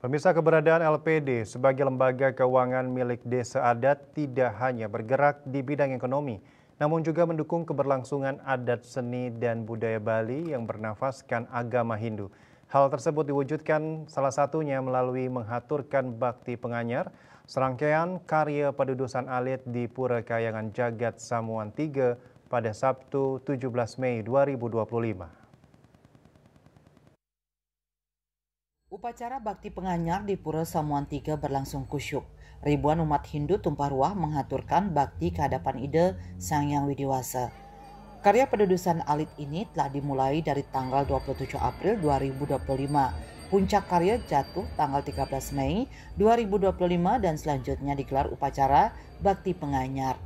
Pemirsa, keberadaan LPD sebagai lembaga keuangan milik desa adat tidak hanya bergerak di bidang ekonomi, namun juga mendukung keberlangsungan adat seni dan budaya Bali yang bernafaskan agama Hindu. Hal tersebut diwujudkan salah satunya melalui menghaturkan bakti penganyar, serangkaian karya pedudusan alit di Pura Kayangan Jagat Samuan III pada Sabtu 17 Mei 2025. Upacara bakti penganyar di Pura Samuan III berlangsung kusyuk. Ribuan umat Hindu tumpah ruah menghaturkan bakti ke hadapan ide Sang Hyang Widiwasa. Karya pedudusan alit ini telah dimulai dari tanggal 27 April 2025. Puncak karya jatuh tanggal 13 Mei 2025 dan selanjutnya digelar upacara bakti penganyar.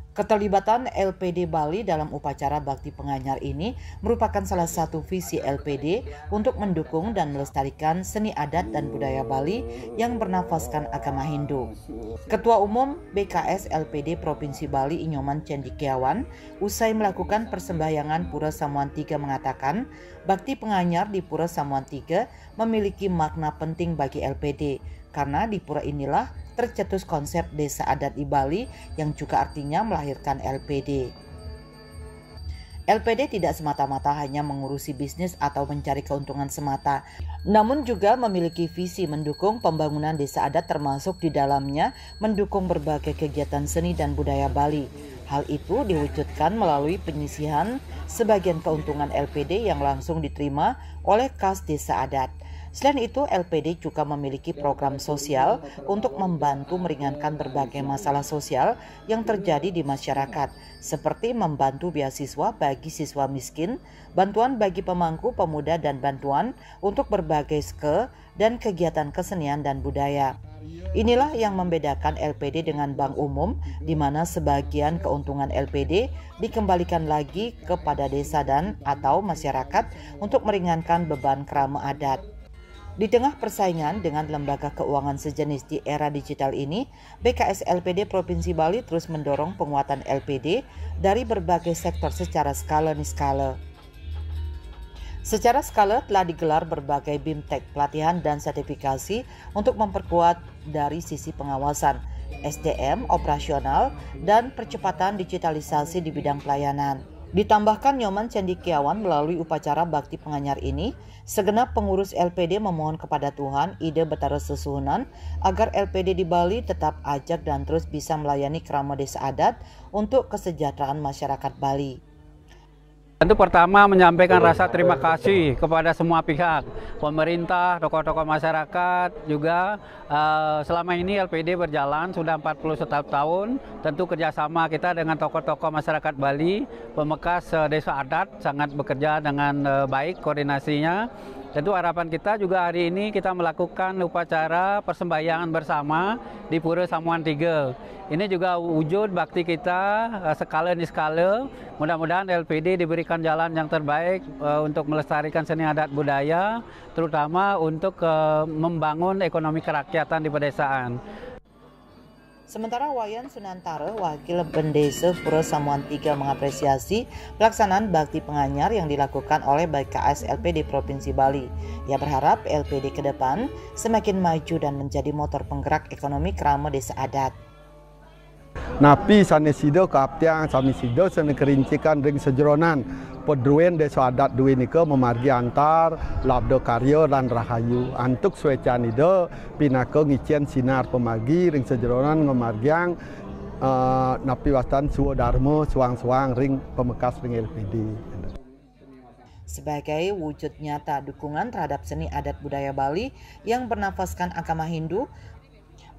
Keterlibatan LPD Bali dalam upacara bakti penganyar ini merupakan salah satu visi LPD untuk mendukung dan melestarikan seni adat dan budaya Bali yang bernafaskan agama Hindu. Ketua Umum BKS LPD Provinsi Bali Inyoman Cendikiawan usai melakukan persembahyangan Pura Samuan III mengatakan bakti penganyar di Pura Samuan III memiliki makna penting bagi LPD karena di pura inilah tercetus konsep desa adat di Bali yang juga artinya melahirkan LPD. LPD tidak semata-mata hanya mengurusi bisnis atau mencari keuntungan semata, namun juga memiliki visi mendukung pembangunan desa adat termasuk di dalamnya mendukung berbagai kegiatan seni dan budaya Bali. Hal itu diwujudkan melalui penyisihan sebagian keuntungan LPD yang langsung diterima oleh kas desa adat. Selain itu, LPD juga memiliki program sosial untuk membantu meringankan berbagai masalah sosial yang terjadi di masyarakat, seperti membantu beasiswa bagi siswa miskin, bantuan bagi pemangku pemuda dan bantuan untuk berbagai dan kegiatan kesenian dan budaya. Inilah yang membedakan LPD dengan bank umum, di mana sebagian keuntungan LPD dikembalikan lagi kepada desa dan atau masyarakat untuk meringankan beban kerama adat. Di tengah persaingan dengan lembaga keuangan sejenis di era digital ini, BKS LPD Provinsi Bali terus mendorong penguatan LPD dari berbagai sektor secara skala-niskala. Secara skala telah digelar berbagai BIMTEK, pelatihan dan sertifikasi untuk memperkuat dari sisi pengawasan, SDM, operasional, dan percepatan digitalisasi di bidang pelayanan. Ditambahkan Nyoman Cendikiawan melalui upacara bakti penganyar ini, segenap pengurus LPD memohon kepada Tuhan ide Betara Sesuhunan agar LPD di Bali tetap ajak dan terus bisa melayani kerama desa adat untuk kesejahteraan masyarakat Bali. Tentu pertama menyampaikan rasa terima kasih kepada semua pihak, pemerintah, tokoh-tokoh masyarakat, juga selama ini LPD berjalan sudah 41 tahun, tentu kerjasama kita dengan tokoh-tokoh masyarakat Bali, pemekas desa adat sangat bekerja dengan baik koordinasinya. Tentu harapan kita juga hari ini kita melakukan upacara persembahyangan bersama di Pura Samuan III. Ini juga wujud bakti kita skala-niskala. Mudah-mudahan LPD diberikan jalan yang terbaik untuk melestarikan seni adat budaya, terutama untuk membangun ekonomi kerakyatan di pedesaan. Sementara Wayan Sunantara, Wakil Pendesa Pura Samuan III mengapresiasi pelaksanaan bakti penganyar yang dilakukan oleh BKS LPD Provinsi Bali. Ia berharap LPD ke depan semakin maju dan menjadi motor penggerak ekonomi kerama desa adat. Napi sanesido kaptiang sami sido sene kerincikan ring sejeronan pedruen desa adat duwe nika memargi antar labdo karyo dan rahayu antuk suecan ide pinaka ngicien sinar pemagi ring sejeronan ngomargiang napi wastan suwo darmo suang-suang ring pemekas ring LPD. Sebagai wujud nyata dukungan terhadap seni adat budaya Bali yang bernafaskan agama Hindu,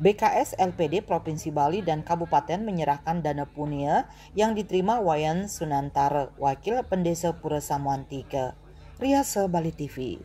BKS LPD Provinsi Bali dan Kabupaten menyerahkan dana punia yang diterima Wayan Sunantara, Wakil Pendesa Pura Samuan III. Riasa Bali TV.